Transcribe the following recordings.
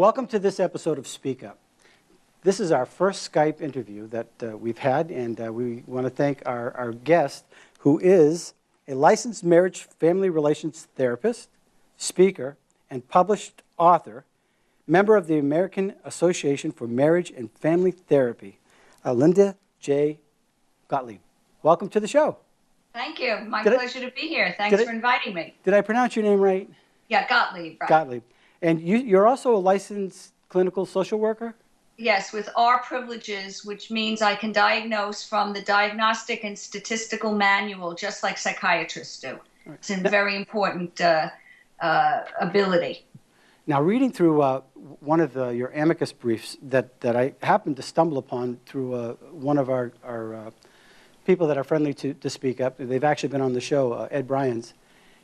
Welcome to this episode of Speak Up. This is our first Skype interview that we've had, and we want to thank our guest, who is a licensed marriage family relations therapist, speaker, and published author, member of the American Association for Marriage and Family Therapy, Linda J. Gottlieb. Welcome to the show. Thank you. My pleasure to be here. Thanks for inviting me. Did I pronounce your name right? Yeah, Gottlieb. Right. Gottlieb. And you're also a licensed clinical social worker? Yes, with R privileges, which means I can diagnose from the Diagnostic and Statistical Manual, just like psychiatrists do. Right. It's a very important ability. Now, reading through one of your amicus briefs that I happened to stumble upon through one of our people that are friendly to Speak Up. They've actually been on the show, Ed Bryans.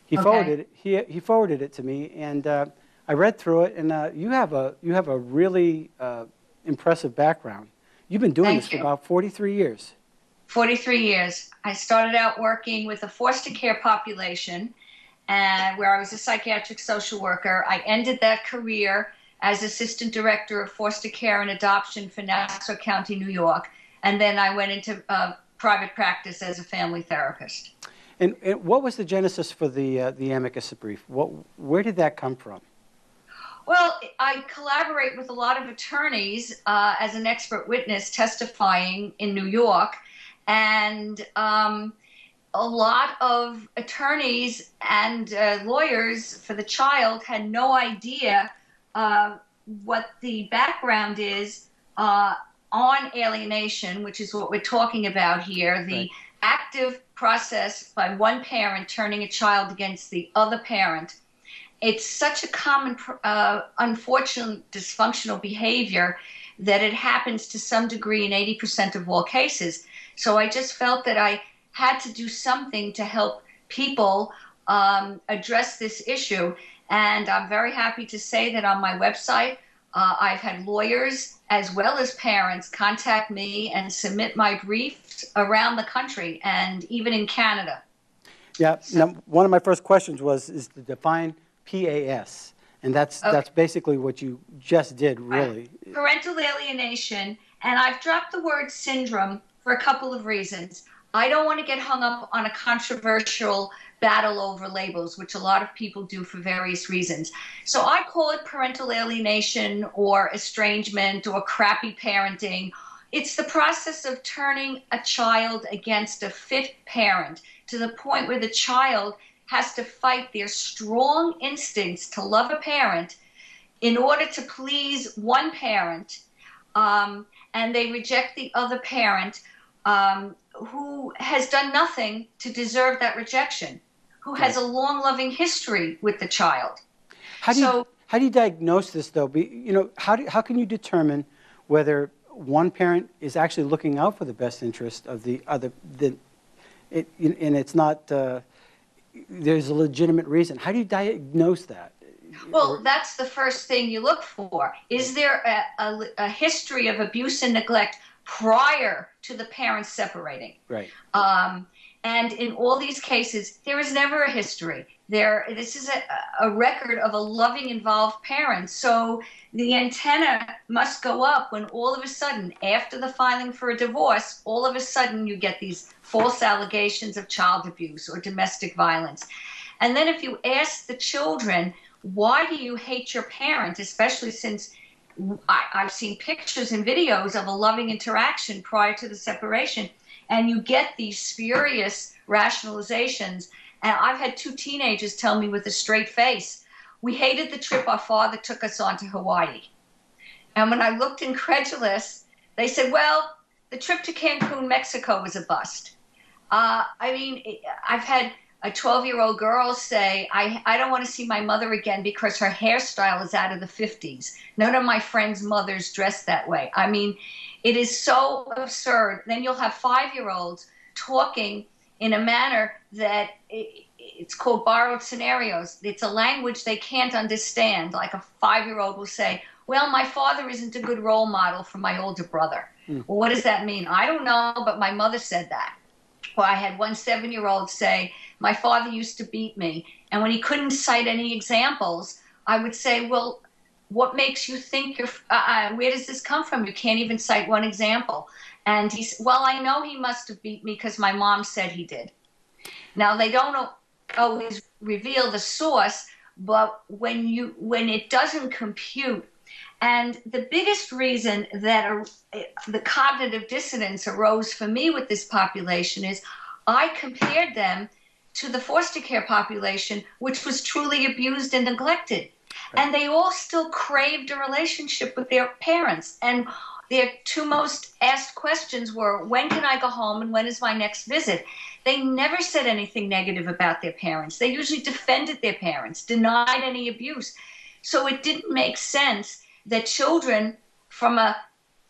He forwarded it to me, and I read through it. And you have a really impressive background. You've been doing this for about 43 years. 43 years. I started out working with a foster care population, and where I was a psychiatric social worker. I ended that career as assistant director of foster care and adoption for Nassau County, New York, and then I went into private practice as a family therapist. And what was the genesis for the amicus brief? Where did that come from? Well, I collaborate with a lot of attorneys as an expert witness testifying in New York, and a lot of attorneys and lawyers for the child had no idea what the background is on alienation, which is what we're talking about here, the active process by one parent turning a child against the other parent. It's such a common, unfortunate, dysfunctional behavior that it happens to some degree in 80% of all cases. So I just felt that I had to do something to help people address this issue. And I'm very happy to say that on my website, I've had lawyers as well as parents contact me and submit my briefs around the country and even in Canada. Yeah. Now, one of my first questions is to define PAS, and that's basically what you just did, really. Parental alienation, and I've dropped the word syndrome for a couple of reasons. I don't want to get hung up on a controversial battle over labels, which a lot of people do for various reasons. So I call it parental alienation or estrangement or crappy parenting. It's the process of turning a child against a fit parent to the point where the child has to fight their strong instincts to love a parent in order to please one parent, and they reject the other parent who has done nothing to deserve that rejection, who has a long, loving history with the child. How do you diagnose this, though? How can you determine whether one parent is actually looking out for the best interest of the other, and it's not... there's a legitimate reason. How do you diagnose that? Well, that's the first thing you look for. Is there a history of abuse and neglect prior to the parents separating? Right. And in all these cases, there is never a history. This is a record of a loving, involved parent. So the antenna must go up when all of a sudden, after the filing for a divorce, all of a sudden you get these false allegations of child abuse or domestic violence. And then if you ask the children, why do you hate your parent, especially since I've seen pictures and videos of a loving interaction prior to the separation, and you get these spurious rationalizations. And I've had two teenagers tell me with a straight face, we hated the trip our father took us on to Hawaii. And when I looked incredulous, they said, well, the trip to Cancun, Mexico was a bust. I've had a 12-year-old girl say, I don't want to see my mother again because her hairstyle is out of the 50s. None of my friends' mothers dress that way. I mean, it is so absurd. Then you'll have 5-year-olds talking in a manner that it's called borrowed scenarios. It's a language they can't understand. Like a 5-year-old will say, well, my father isn't a good role model for my older brother. Well, what does that mean? I don't know, but my mother said that. Well, I had one 7-year-old say, my father used to beat me. And when he couldn't cite any examples, I would say, well, what makes you think where does this come from? You can't even cite one example. And well, I know he must have beat me because my mom said he did. Now, they don't always reveal the source, but when it doesn't compute, and the biggest reason that the cognitive dissonance arose for me with this population is I compared them to the foster care population, which was truly abused and neglected. Right. And they all still craved a relationship with their parents. And their two most asked questions were, when can I go home and when is my next visit? They never said anything negative about their parents. They usually defended their parents, denied any abuse. So it didn't make sense that children from a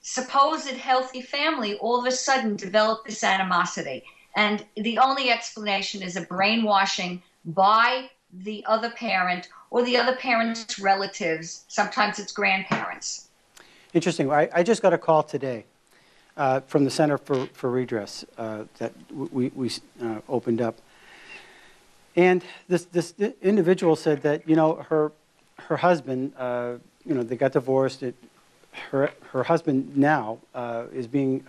supposed healthy family all of a sudden develop this animosity. And the only explanation is a brainwashing by the other parent or the other parent's relatives. Sometimes it's grandparents. Interesting. I just got a call today from the Center for Redress that we opened up. And this individual said that, her husband, they got divorced. Her husband now is being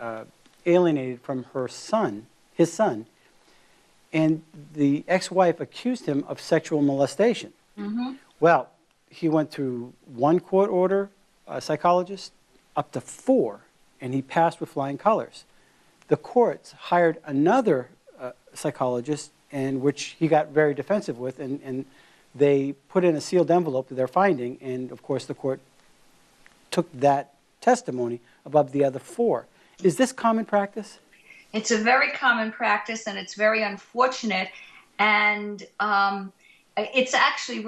alienated from his son, and the ex-wife accused him of sexual molestation. Mm-hmm. Well, he went through one court order, psychologist, up to 4, and he passed with flying colors. The courts hired another psychologist, and which he got very defensive with, and they put in a sealed envelope to their finding, and of course the court took that testimony above the other 4. Is this common practice? It's a very common practice, and it's very unfortunate, and it's actually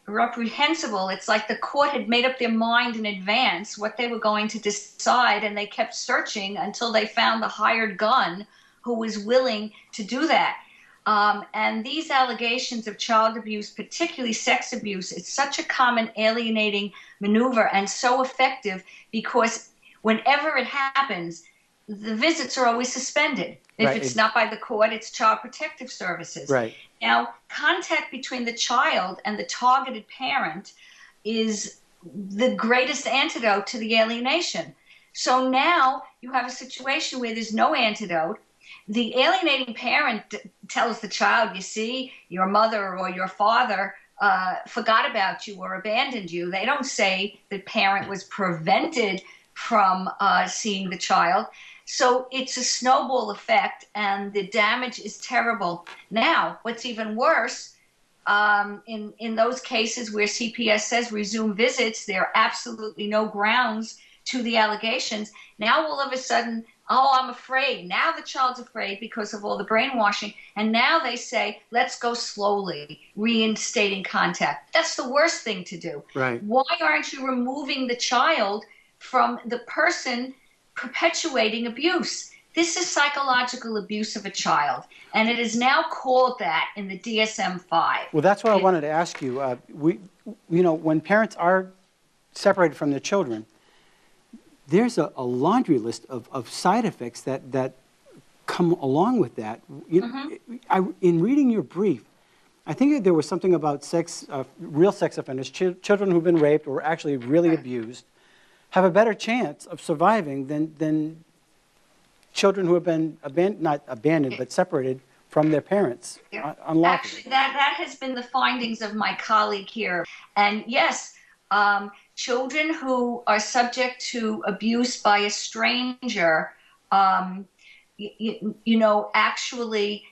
reprehensible. It's like the court had made up their mind in advance what they were going to decide, and they kept searching until they found the hired gun who was willing to do that. And these allegations of child abuse, particularly sex abuse, it's such a common alienating maneuver and so effective because whenever it happens, the visits are always suspended. If it's not by the court, it's Child Protective Services. Right. Now, contact between the child and the targeted parent is the greatest antidote to the alienation. So now you have a situation where there's no antidote. The alienating parent tells the child, you see, your mother or your father forgot about you or abandoned you. They don't say the parent was prevented from seeing the child. So it's a snowball effect, and the damage is terrible. Now, what's even worse, in those cases where CPS says resume visits, there are absolutely no grounds to the allegations. Now, all of a sudden, oh, I'm afraid. Now the child's afraid because of all the brainwashing. And now they say, let's go slowly, reinstating contact. That's the worst thing to do. Right. Why aren't you removing the child from the person perpetuating abuse? This is psychological abuse of a child, and it is now called that in the DSM-5. Well, that's what I wanted to ask you. When parents are separated from their children, there's a laundry list of side effects that come along with that. In reading your brief, I think there was something about real sex offenders, children who've been raped or actually really abused, have a better chance of surviving than children who have been not abandoned, but separated from their parents unlawfully. Actually, that has been the findings of my colleague here. And yes, children who are subject to abuse by a stranger, actually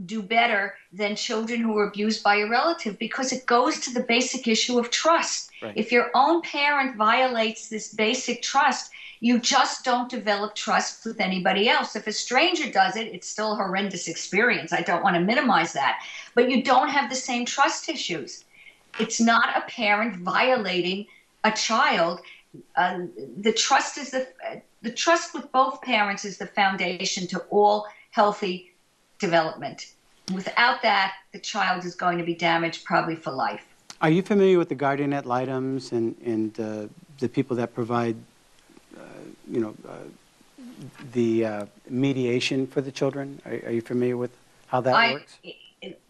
do better than children who are abused by a relative, because it goes to the basic issue of trust. Right. If your own parent violates this basic trust, you just don't develop trust with anybody else. If a stranger does it, it's still a horrendous experience. I don't want to minimize that. But you don't have the same trust issues. It's not a parent violating a child. The trust with both parents is the foundation to all healthy development. Without that, the child is going to be damaged probably for life. Are you familiar with the guardian ad litems and the people that provide, the mediation for the children? Are you familiar with how that works?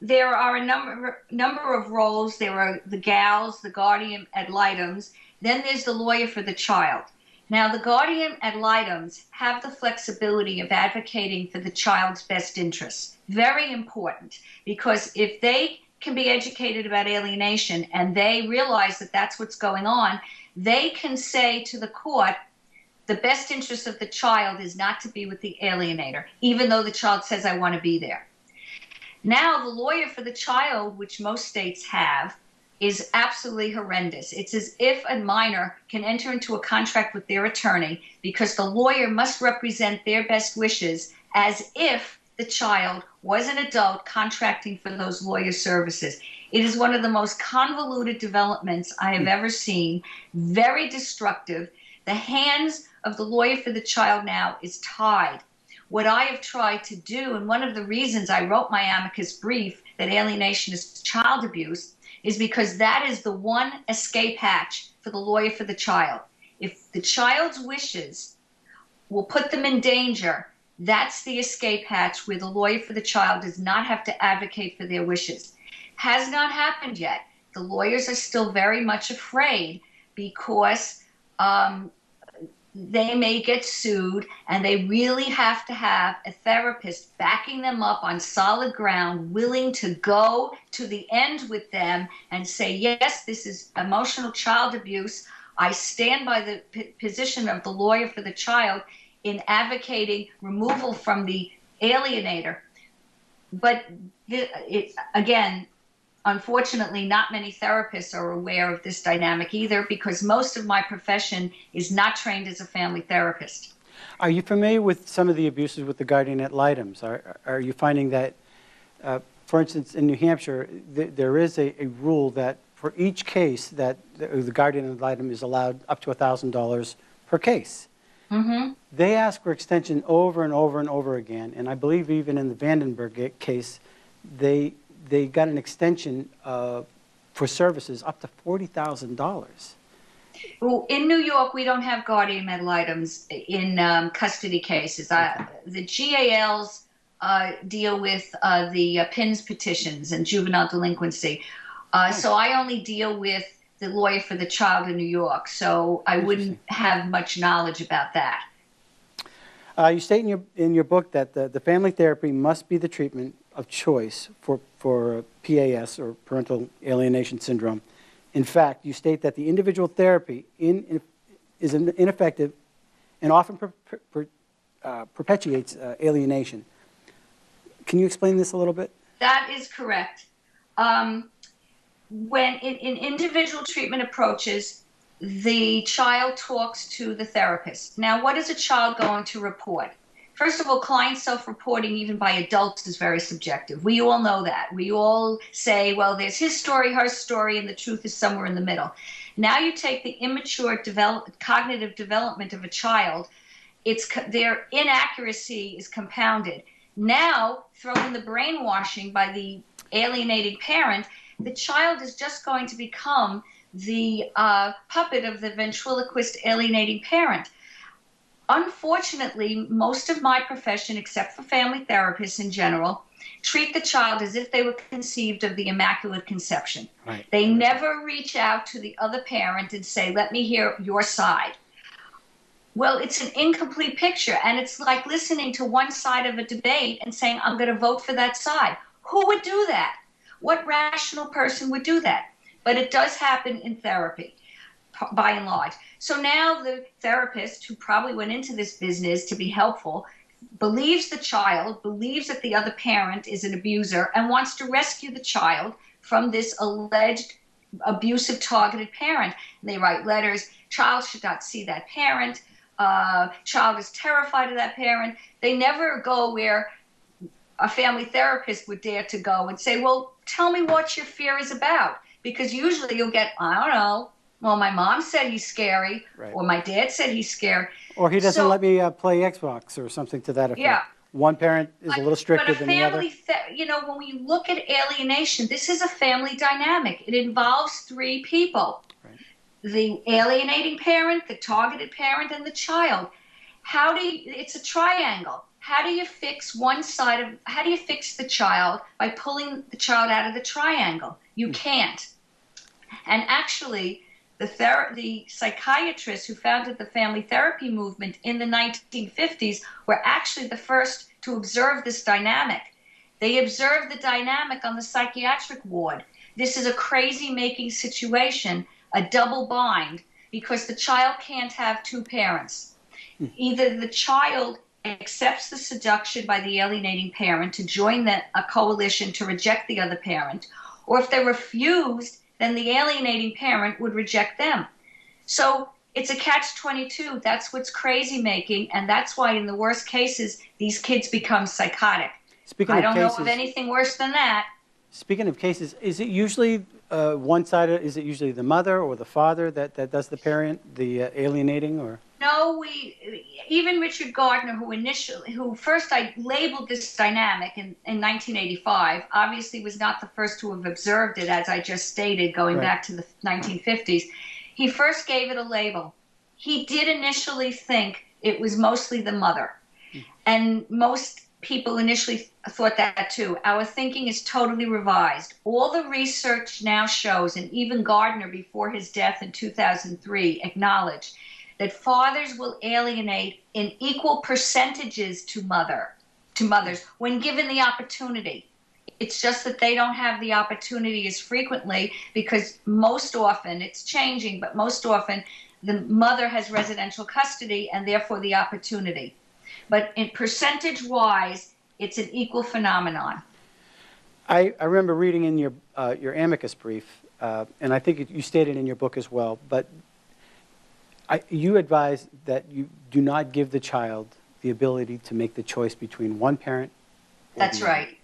there are a number of roles. There are the gals, the guardian ad litems. Then there's the lawyer for the child. Now, the guardian ad litems have the flexibility of advocating for the child's best interests. Very important, because if they can be educated about alienation and they realize that that's what's going on, they can say to the court, the best interest of the child is not to be with the alienator, even though the child says, I want to be there. Now, the lawyer for the child, which most states have, is absolutely horrendous. It's as if a minor can enter into a contract with their attorney because the lawyer must represent their best wishes as if the child was an adult contracting for those lawyer services. It is one of the most convoluted developments I have ever seen, very destructive. The hands of the lawyer for the child now is tied. What I have tried to do, and one of the reasons I wrote my amicus brief that alienation is child abuse, is because that is the one escape hatch for the lawyer for the child. If the child's wishes will put them in danger, that's the escape hatch where the lawyer for the child does not have to advocate for their wishes. Has not happened yet. The lawyers are still very much afraid because they may get sued, and they really have to have a therapist backing them up on solid ground, willing to go to the end with them and say, yes, this is emotional child abuse. I stand by the position of the lawyer for the child in advocating removal from the alienator. But again, unfortunately, not many therapists are aware of this dynamic either, because most of my profession is not trained as a family therapist. Are you familiar with some of the abuses with the guardian ad litems? Are you finding that, for instance, in New Hampshire, there is a rule that for each case that the guardian ad litem is allowed up to $1,000 per case? Mm-hmm. They ask for extension over and over and over again, and I believe even in the Vandenberg case, they got an extension for services up to $40,000. Well, in New York, we don't have guardian ad litems in custody cases. The GALs deal with the PINS petitions and juvenile delinquency. So I only deal with the lawyer for the child in New York, so I wouldn't have much knowledge about that. You state in your book that the family therapy must be the treatment of choice for PAS, or parental alienation syndrome. In fact, you state that the individual therapy is ineffective and often perpetuates alienation. Can you explain this a little bit? That is correct. When in individual treatment approaches, the child talks to the therapist. Now, what is a child going to report? First of all, client self-reporting, even by adults, is very subjective. We all know that. We all say, well, there's his story, her story, and the truth is somewhere in the middle. Now you take the immature cognitive development of a child, their inaccuracy is compounded. Now, throw in the brainwashing by the alienating parent, the child is just going to become the puppet of the ventriloquist alienating parent. Unfortunately, most of my profession, except for family therapists in general, treat the child as if they were conceived of the Immaculate Conception. Right. They never reach out to the other parent and say, let me hear your side. Well, it's an incomplete picture, and it's like listening to one side of a debate and saying, I'm going to vote for that side. Who would do that? What rational person would do that? But it does happen in therapy, by and large. So now the therapist, who probably went into this business to be helpful, believes the child, believes that the other parent is an abuser, and wants to rescue the child from this alleged abusive targeted parent. And they write letters, child should not see that parent, child is terrified of that parent. They never go where a family therapist would dare to go and say, well, tell me what your fear is about. Because usually you'll get, I don't know, well, my mom said he's scary, right, or my dad said he's scared. Or he doesn't let me play Xbox or something to that effect. Yeah. One parent is a little stricter than the other. You know, when we look at alienation, this is a family dynamic. It involves three people. Right. The alienating parent, the targeted parent, and the child. It's a triangle. how do you fix how do you fix the child by pulling the child out of the triangle? You can't. And actually, the psychiatrists who founded the family therapy movement in the 1950s were actually the first to observe this dynamic. They observed the dynamic on the psychiatric ward. This is a crazy-making situation, a double bind, because the child can't have two parents. Either the child accepts the seduction by the alienating parent to join a coalition to reject the other parent, or if they're refused, then the alienating parent would reject them. So it's a catch-22. That's what's crazy-making, and that's why in the worst cases, these kids become psychotic. I don't know of anything worse than that. Speaking of cases, is it usually one-sided? Is it usually the mother or the father that does the parent, the alienating, or? No, even Richard Gardner, who first I labeled this dynamic in 1985, obviously was not the first to have observed it, as I just stated, going back to the 1950s. He first gave it a label. He did initially think it was mostly the mother, and most people initially thought that too. Our thinking is totally revised. All the research now shows, and even Gardner before his death in 2003 acknowledged, that fathers will alienate in equal percentages to mothers when given the opportunity. It's just that they don't have the opportunity as frequently because most often, it's changing, but most often the mother has residential custody and therefore the opportunity. But in percentage-wise, it's an equal phenomenon. I remember reading in your amicus brief, and I think you stated in your book as well, but you advise that you do not give the child the ability to make the choice between one parent or That's the other. right.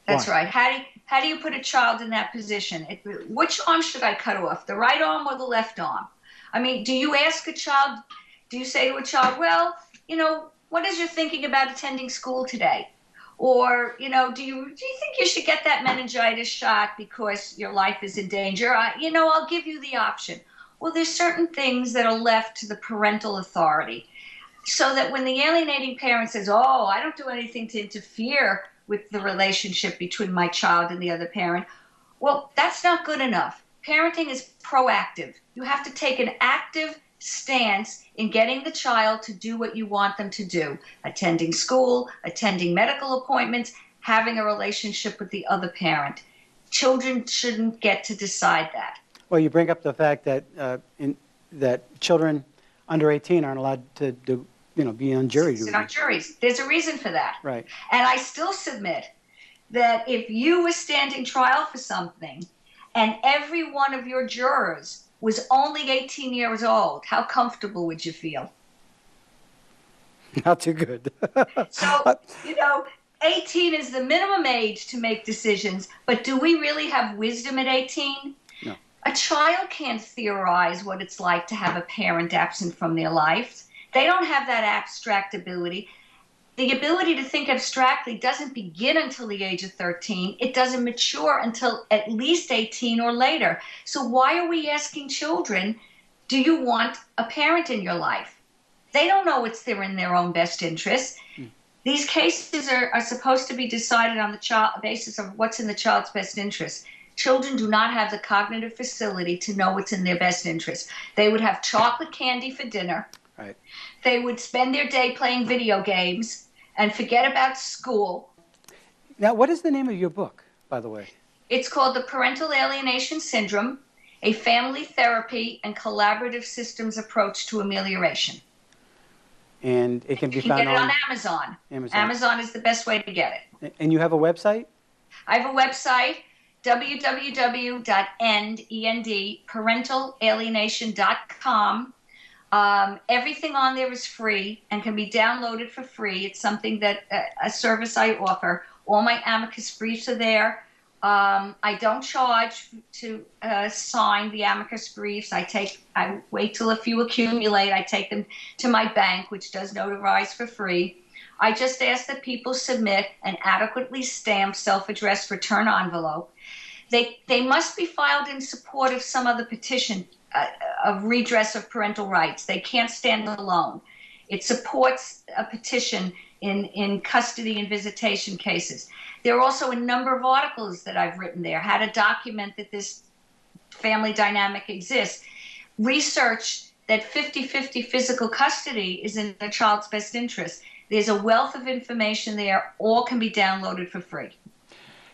That's right. How do you put a child in that position? Which arm should I cut off, the right arm or the left arm? I mean, do you ask a child, do you say to a child, well, what is your thinking about attending school today? Or, do you think you should get that meningitis shot because your life is in danger? I'll give you the option. Well, there's certain things that are left to the parental authority. So that when the alienating parent says, oh, I don't do anything to interfere with the relationship between my child and the other parent, well, that's not good enough. Parenting is proactive. You have to take an active stance in getting the child to do what you want them to do, attending school, attending medical appointments, having a relationship with the other parent. Children shouldn't get to decide that. Well, you bring up the fact that that children under 18 aren't allowed to be on jury duty. Sit on juries. There's a reason for that. Right. And I still submit that if you were standing trial for something and every one of your jurors was only 18 years old, how comfortable would you feel? Not too good. So, 18 is the minimum age to make decisions, but do we really have wisdom at 18? No. A child can't theorize what it's like to have a parent absent from their life. They don't have that abstract ability. The ability to think abstractly doesn't begin until the age of 13. It doesn't mature until at least 18 or later. So why are we asking children, do you want a parent in your life? They don't know what's in their own best interest. These cases are supposed to be decided on the basis of what's in the child's best interest. Children do not have the cognitive facility to know what's in their best interest. They would have chocolate candy for dinner. Right. They would spend their day playing video games and forget about school. Now, what is the name of your book, by the way? It's called The Parental Alienation Syndrome, a Family Therapy and Collaborative Systems Approach to Amelioration. And it can be found on... You can get it on Amazon. Amazon is the best way to get it. And you have a website? I have a website, parentalalienation.com. Everything on there is free and can be downloaded for free. It's something that a service I offer. All my amicus briefs are there. I don't charge to sign the amicus briefs. I wait till a few accumulate. I take them to my bank, which does notarize for free. I just ask that people submit an adequately stamped self-addressed return envelope. They must be filed in support of some other petition of redress of parental rights. They can't stand alone. It supports a petition in custody and visitation cases. There are also a number of articles that I've written there, how to document that this family dynamic exists. Research that 50-50 physical custody is in the child's best interest. There's a wealth of information there. All can be downloaded for free.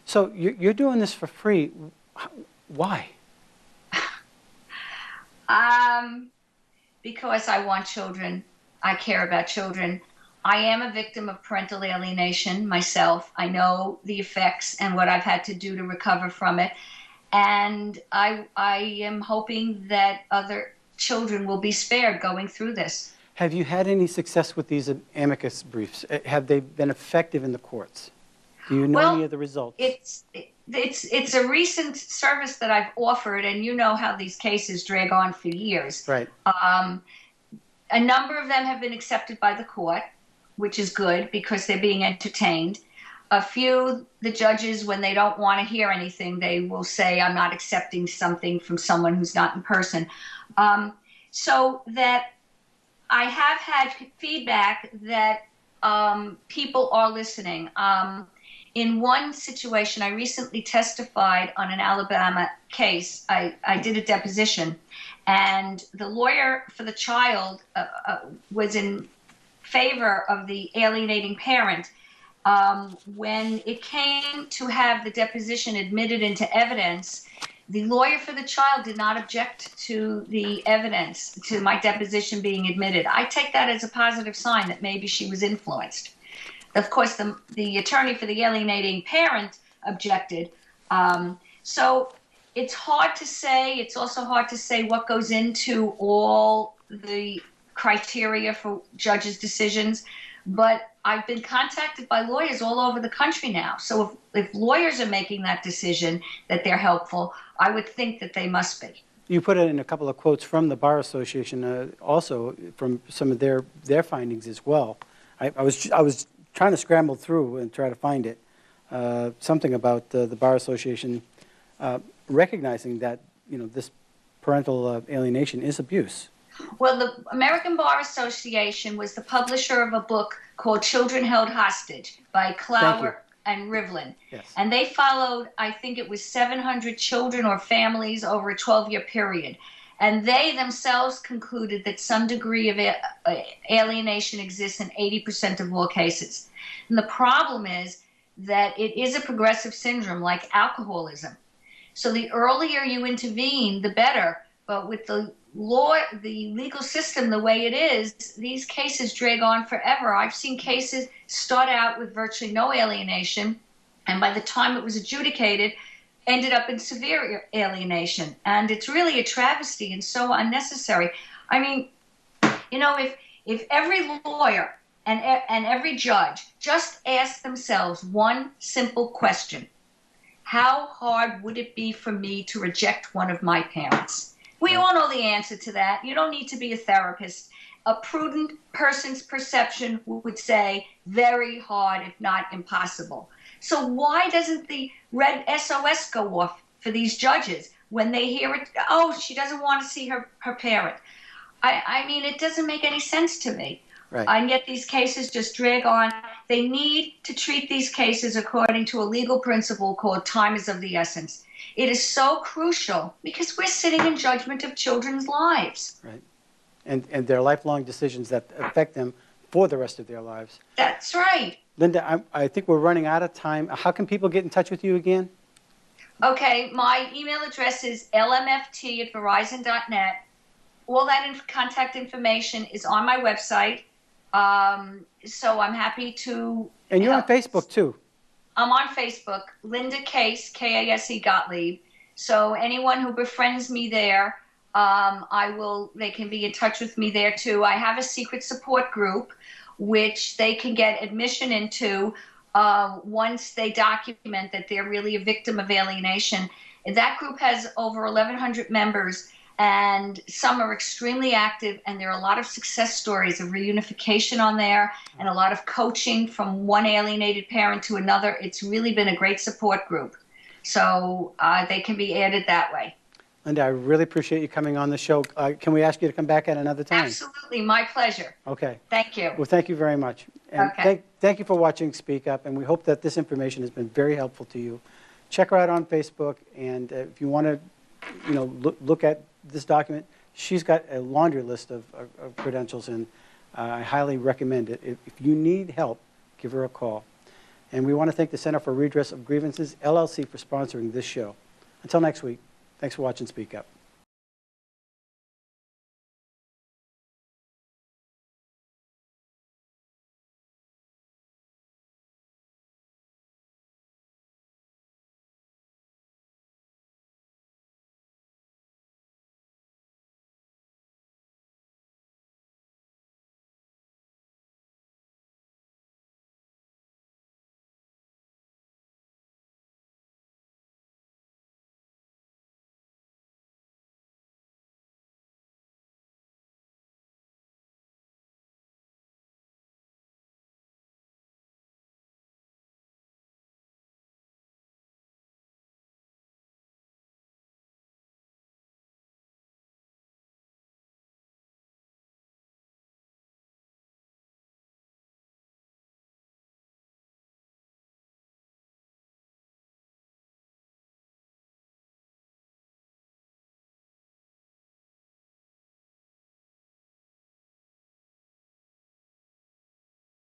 So you're doing this for free. Why? Because I want children. I care about children. I am a victim of parental alienation myself. I know the effects and what I've had to do to recover from it. And I am hoping that other children will be spared going through this. Have you had any success with these amicus briefs? Have they been effective in the courts? Do you know any of the results? It's a recent service that I've offered, and you know how these cases drag on for years. Right. A number of them have been accepted by the court, which is good because they're being entertained. A few, the judges, when they don't want to hear anything, they will say, I'm not accepting something from someone who's not in person. So that I have had feedback that people are listening. In one situation, I recently testified on an Alabama case. I did a deposition, and the lawyer for the child was in favor of the alienating parent. When it came to have the deposition admitted into evidence, the lawyer for the child did not object to the evidence, to my deposition being admitted. I take that as a positive sign that maybe she was influenced. Of course, the attorney for the alienating parent objected. So it's hard to say. It's also hard to say what goes into all the criteria for judges' decisions. But I've been contacted by lawyers all over the country now. So if lawyers are making that decision that they're helpful, I would think that they must be. You put it in a couple of quotes from the Bar Association, also from some of their findings as well. I was trying to scramble through and try to find it. Something about the Bar Association recognizing that this parental alienation is abuse. Well, the American Bar Association was the publisher of a book called Children Held Hostage by Clower and Rivlin. Yes. And they followed, I think it was 700 children or families over a 12-year period. And they themselves concluded that some degree of alienation exists in 80% of all cases. And the problem is that it is a progressive syndrome like alcoholism. So the earlier you intervene, the better. But with the legal system the way it is, these cases drag on forever. I've seen cases start out with virtually no alienation, and by the time it was adjudicated, ended up in severe alienation. And it's really a travesty and so unnecessary. I mean, if every lawyer and every judge just asked themselves one simple question: how hard would it be for me to reject one of my parents? We all know the answer to that. You don't need to be a therapist. A prudent person's perception would say very hard, if not impossible. So why doesn't the red SOS go off for these judges when they hear it? Oh, she doesn't want to see her parent. I mean, it doesn't make any sense to me. Right. And yet these cases just drag on. They need to treat these cases according to a legal principle called time is of the essence. It is so crucial because we're sitting in judgment of children's lives. Right. And their lifelong decisions that affect them for the rest of their lives. That's right. Linda, I think we're running out of time. How can people get in touch with you again? Okay, my email address is lmft@verizon.net. All that contact information is on my website. So I'm happy to And you're on Facebook, too. I'm on Facebook, Linda Case, K-A-S-E Gottlieb. So anyone who befriends me there, they can be in touch with me there too. I have a secret support group, which they can get admission into once they document that they're really a victim of alienation. And that group has over 1,100 members, and some are extremely active, and there are a lot of success stories of reunification on there and a lot of coaching from one alienated parent to another. It's really been a great support group. So they can be added that way. Linda, I really appreciate you coming on the show. Can we ask you to come back at another time? Absolutely. My pleasure. Okay. Thank you. Well, thank you very much. And Okay. thank you for watching Speak Up, and we hope that this information has been very helpful to you. Check her out on Facebook, and if you want to, look at this document, she's got a laundry list of credentials, and I highly recommend it. If you need help, give her a call. And we want to thank the Center for Redress of Grievances, LLC, for sponsoring this show. Until next week, thanks for watching Speak Up.